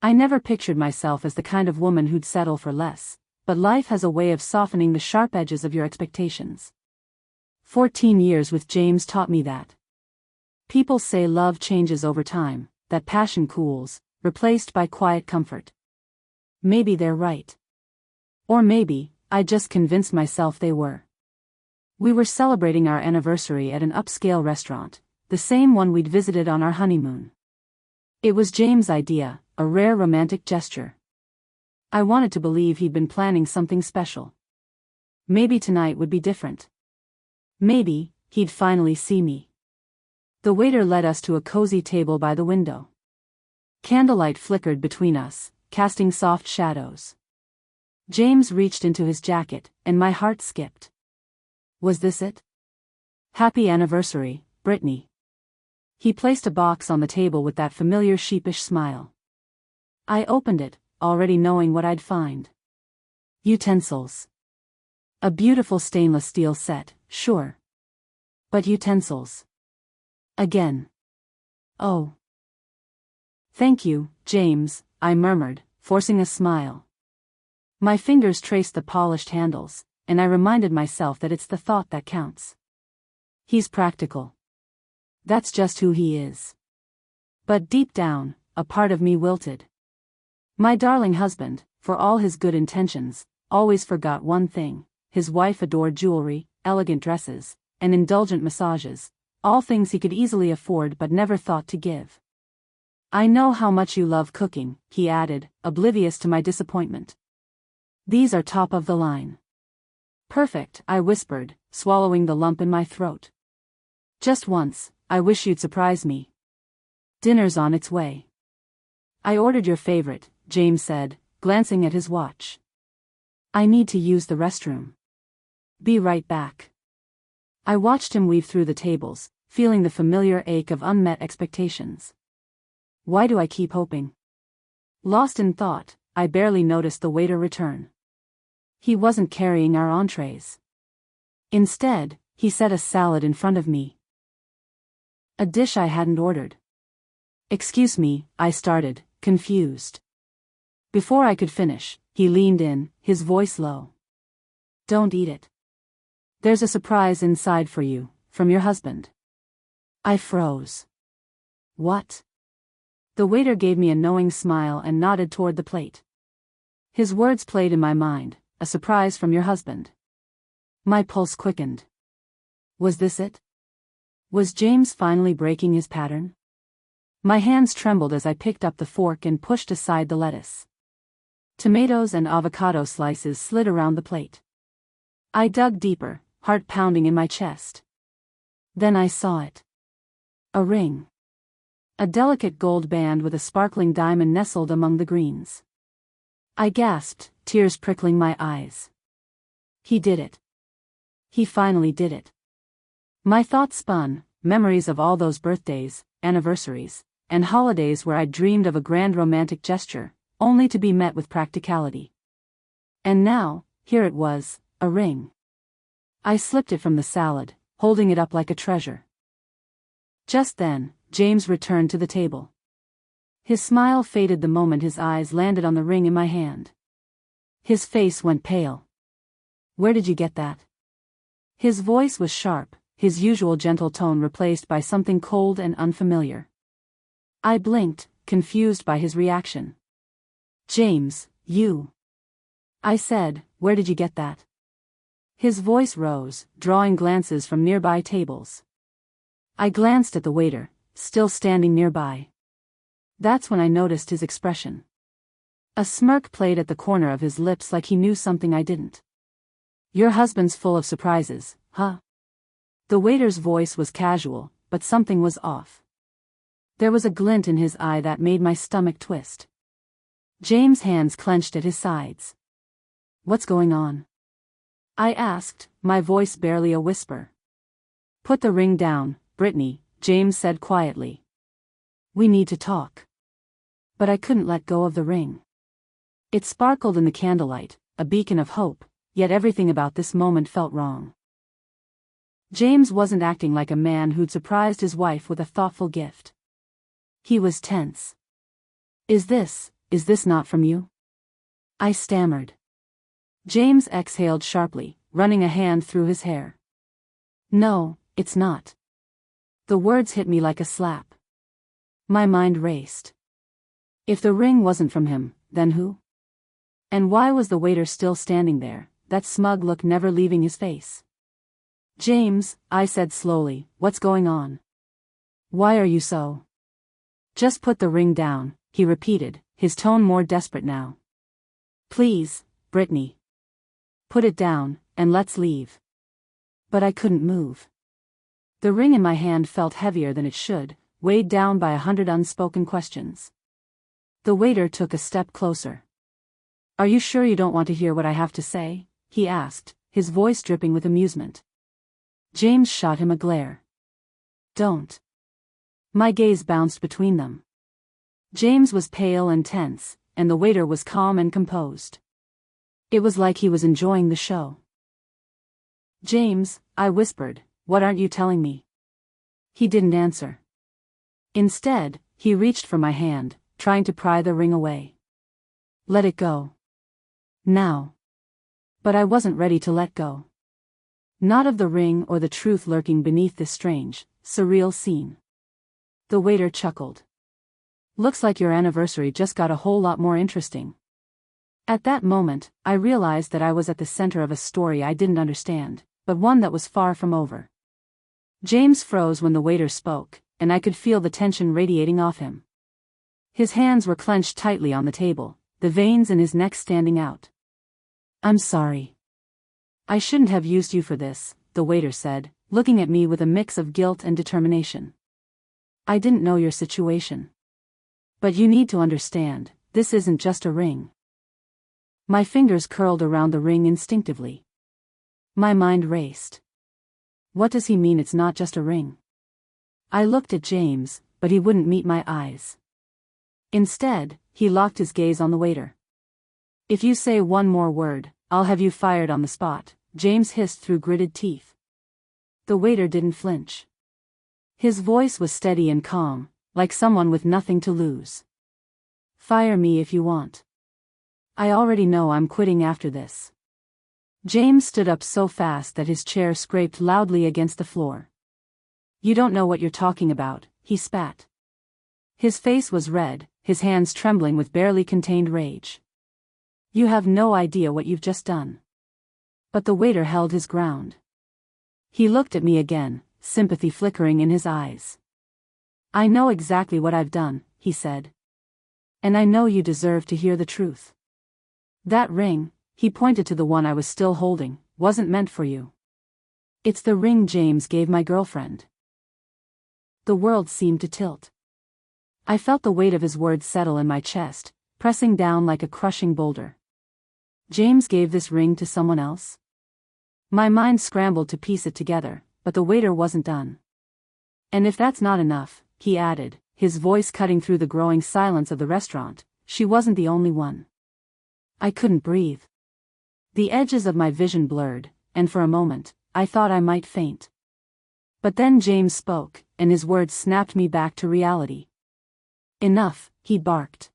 I never pictured myself as the kind of woman who'd settle for less, but life has a way of softening the sharp edges of your expectations. 14 years with James taught me that. People say love changes over time, that passion cools, replaced by quiet comfort. Maybe they're right. Or maybe, I just convinced myself they were. We were celebrating our anniversary at an upscale restaurant, the same one we'd visited on our honeymoon. It was James' idea, a rare romantic gesture. I wanted to believe he'd been planning something special. Maybe tonight would be different. Maybe, he'd finally see me. The waiter led us to a cozy table by the window. Candlelight flickered between us, casting soft shadows. James reached into his jacket, and my heart skipped. Was this it? Happy anniversary, Brittany. He placed a box on the table with that familiar sheepish smile. I opened it, already knowing what I'd find. Utensils. A beautiful stainless steel set, sure. But utensils. Again. Oh. Thank you, James, I murmured, forcing a smile. My fingers traced the polished handles, and I reminded myself that it's the thought that counts. He's practical. That's just who he is. But deep down, a part of me wilted. My darling husband, for all his good intentions, always forgot one thing. His wife adored jewelry, elegant dresses, and indulgent massages, all things he could easily afford but never thought to give. I know how much you love cooking, he added, oblivious to my disappointment. These are top of the line. Perfect, I whispered, swallowing the lump in my throat. Just once, I wish you'd surprise me. Dinner's on its way. I ordered your favorite, James said, glancing at his watch. I need to use the restroom. Be right back. I watched him weave through the tables, feeling the familiar ache of unmet expectations. Why do I keep hoping? Lost in thought, I barely noticed the waiter return. He wasn't carrying our entrees. Instead, he set a salad in front of me. A dish I hadn't ordered. Excuse me, I started, confused. Before I could finish, he leaned in, his voice low. Don't eat it. There's a surprise inside for you, from your husband. I froze. What? The waiter gave me a knowing smile and nodded toward the plate. His words played in my mind, a surprise from your husband. My pulse quickened. Was this it? Was James finally breaking his pattern? My hands trembled as I picked up the fork and pushed aside the lettuce. Tomatoes and avocado slices slid around the plate. I dug deeper, heart pounding in my chest. Then I saw it. A ring. A delicate gold band with a sparkling diamond nestled among the greens. I gasped, tears prickling my eyes. He did it. He finally did it. My thoughts spun, memories of all those birthdays, anniversaries, and holidays where I'd dreamed of a grand romantic gesture, only to be met with practicality. And now, here it was, a ring. I slipped it from the salad, holding it up like a treasure. Just then, James returned to the table. His smile faded the moment his eyes landed on the ring in my hand. His face went pale. Where did you get that? His voice was sharp, his usual gentle tone replaced by something cold and unfamiliar. I blinked, confused by his reaction. James, you. I said, where did you get that? His voice rose, drawing glances from nearby tables. I glanced at the waiter, still standing nearby. That's when I noticed his expression. A smirk played at the corner of his lips like he knew something I didn't. Your husband's full of surprises, huh? The waiter's voice was casual, but something was off. There was a glint in his eye that made my stomach twist. James' hands clenched at his sides. What's going on? I asked, my voice barely a whisper. Put the ring down, Brittany, James said quietly. We need to talk. But I couldn't let go of the ring. It sparkled in the candlelight, a beacon of hope, yet everything about this moment felt wrong. James wasn't acting like a man who'd surprised his wife with a thoughtful gift. He was tense. Is this is this not from you? I stammered. James exhaled sharply, running a hand through his hair. No, it's not. The words hit me like a slap. My mind raced. If the ring wasn't from him, then who? And why was the waiter still standing there, that smug look never leaving his face? James, I said slowly, what's going on? Why are you so? Just put the ring down, he repeated, his tone more desperate now. Please, Brittany. Put it down, and let's leave. But I couldn't move. The ring in my hand felt heavier than it should, weighed down by 100 unspoken questions. The waiter took a step closer. Are you sure you don't want to hear what I have to say? He asked, his voice dripping with amusement. James shot him a glare. Don't. My gaze bounced between them. James was pale and tense, and the waiter was calm and composed. It was like he was enjoying the show. James, I whispered, what aren't you telling me? He didn't answer. Instead, he reached for my hand, trying to pry the ring away. Let it go. Now. But I wasn't ready to let go. Not of the ring or the truth lurking beneath this strange, surreal scene. The waiter chuckled. Looks like your anniversary just got a whole lot more interesting. At that moment, I realized that I was at the center of a story I didn't understand, but one that was far from over. James froze when the waiter spoke, and I could feel the tension radiating off him. His hands were clenched tightly on the table, the veins in his neck standing out. I'm sorry. I shouldn't have used you for this, the waiter said, looking at me with a mix of guilt and determination. I didn't know your situation. But you need to understand, this isn't just a ring. My fingers curled around the ring instinctively. My mind raced. What does he mean it's not just a ring? I looked at James, but he wouldn't meet my eyes. Instead, he locked his gaze on the waiter. If you say one more word, I'll have you fired on the spot, James hissed through gritted teeth. The waiter didn't flinch. His voice was steady and calm, like someone with nothing to lose. Fire me if you want. I already know I'm quitting after this. James stood up so fast that his chair scraped loudly against the floor. You don't know what you're talking about, he spat. His face was red, his hands trembling with barely contained rage. You have no idea what you've just done. But the waiter held his ground. He looked at me again, sympathy flickering in his eyes. I know exactly what I've done, he said. And I know you deserve to hear the truth. That ring, he pointed to the one I was still holding, wasn't meant for you. It's the ring James gave my girlfriend. The world seemed to tilt. I felt the weight of his words settle in my chest, pressing down like a crushing boulder. James gave this ring to someone else? My mind scrambled to piece it together, but the waiter wasn't done. And if that's not enough, he added, his voice cutting through the growing silence of the restaurant, she wasn't the only one. I couldn't breathe. The edges of my vision blurred, and for a moment, I thought I might faint. But then James spoke, and his words snapped me back to reality. Enough, he barked.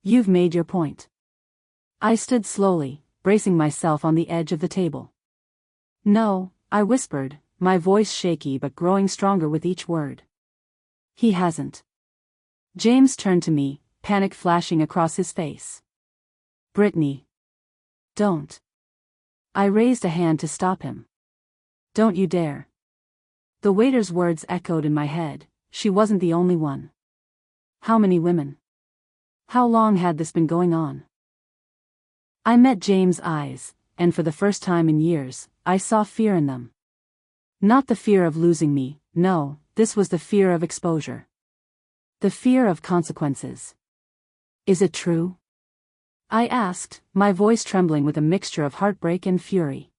You've made your point. I stood slowly, bracing myself on the edge of the table. No, I whispered, my voice shaky but growing stronger with each word. He hasn't. James turned to me, panic flashing across his face. Brittany. Don't. I raised a hand to stop him. Don't you dare. The waiter's words echoed in my head, she wasn't the only one. How many women? How long had this been going on? I met James' eyes, and for the first time in years, I saw fear in them. Not the fear of losing me, no, this was the fear of exposure. The fear of consequences. Is it true? I asked, my voice trembling with a mixture of heartbreak and fury.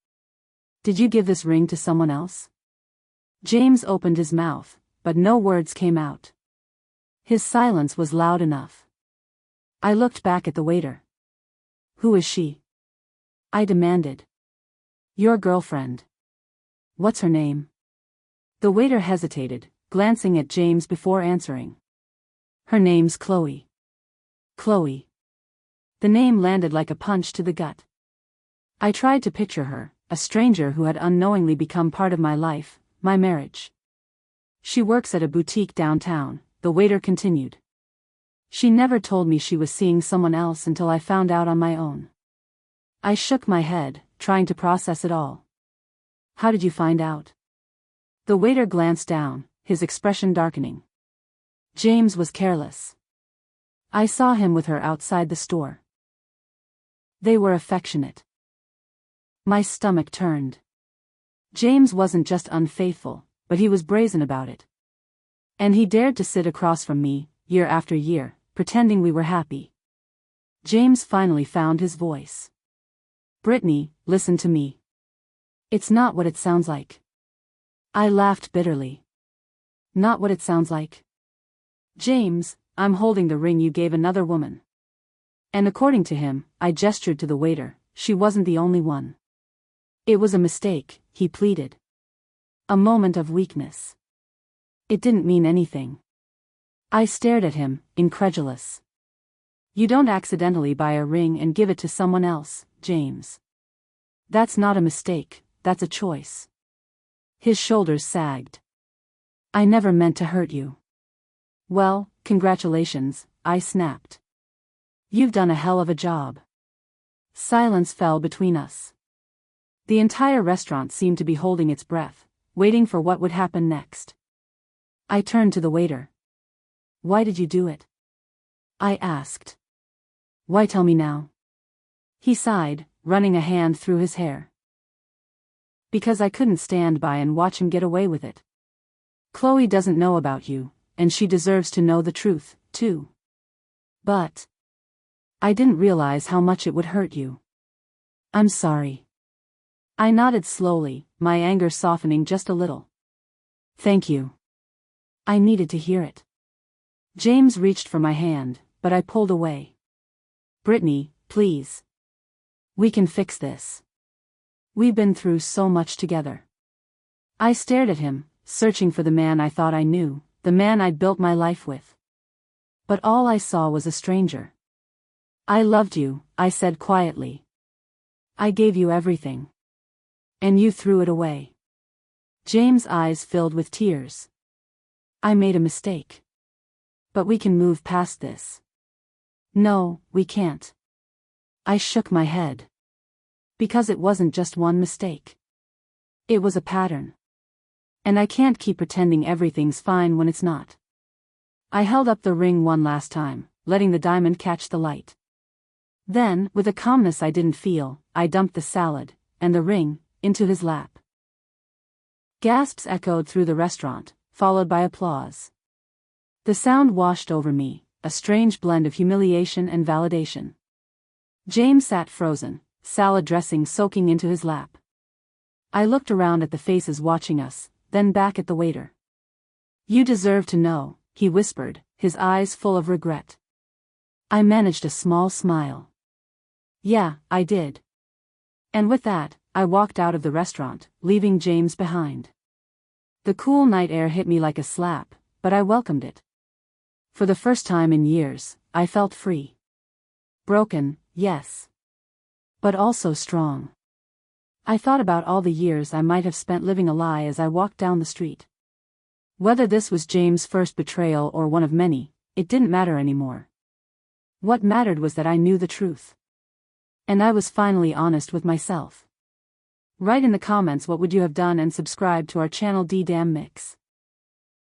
Did you give this ring to someone else? James opened his mouth, but no words came out. His silence was loud enough. I looked back at the waiter. Who is she? I demanded. Your girlfriend. What's her name? The waiter hesitated, glancing at James before answering. Her name's Chloe. Chloe. The name landed like a punch to the gut. I tried to picture her, a stranger who had unknowingly become part of my life, my marriage. She works at a boutique downtown, the waiter continued. She never told me she was seeing someone else until I found out on my own. I shook my head, trying to process it all. How did you find out? The waiter glanced down, his expression darkening. James was careless. I saw him with her outside the store. They were affectionate. My stomach turned. James wasn't just unfaithful, but he was brazen about it. And he dared to sit across from me, year after year, pretending we were happy. James finally found his voice. Brittany, listen to me. It's not what it sounds like. I laughed bitterly. Not what it sounds like? James, I'm holding the ring you gave another woman. And according to him, I gestured to the waiter, she wasn't the only one. It was a mistake, he pleaded. A moment of weakness. It didn't mean anything. I stared at him, incredulous. You don't accidentally buy a ring and give it to someone else, James. That's not a mistake, that's a choice. His shoulders sagged. I never meant to hurt you. Well, congratulations, I snapped. You've done a hell of a job. Silence fell between us. The entire restaurant seemed to be holding its breath, waiting for what would happen next. I turned to the waiter. Why did you do it? I asked. Why tell me now? He sighed, running a hand through his hair. Because I couldn't stand by and watch him get away with it. Chloe doesn't know about you, and she deserves to know the truth, too. But I didn't realize how much it would hurt you. I'm sorry. I nodded slowly, my anger softening just a little. Thank you. I needed to hear it. James reached for my hand, but I pulled away. Brittany, please. We can fix this. We've been through so much together. I stared at him, searching for the man I thought I knew, the man I'd built my life with. But all I saw was a stranger. I loved you, I said quietly. I gave you everything. And you threw it away. James' eyes filled with tears. I made a mistake. But we can move past this. No, we can't. I shook my head. Because it wasn't just one mistake. It was a pattern. And I can't keep pretending everything's fine when it's not. I held up the ring one last time, letting the diamond catch the light. Then, with a calmness I didn't feel, I dumped the salad, and the ring, into his lap. Gasps echoed through the restaurant, followed by applause. The sound washed over me, a strange blend of humiliation and validation. James sat frozen, salad dressing soaking into his lap. I looked around at the faces watching us, then back at the waiter. You deserve to know, he whispered, his eyes full of regret. I managed a small smile. Yeah, I did. And with that, I walked out of the restaurant, leaving James behind. The cool night air hit me like a slap, but I welcomed it. For the first time in years, I felt free. Broken, yes. But also strong. I thought about all the years I might have spent living a lie as I walked down the street. Whether this was James' first betrayal or one of many, it didn't matter anymore. What mattered was that I knew the truth. And I was finally honest with myself. Write in the comments what would you have done and subscribe to our channel D-Damn Mix.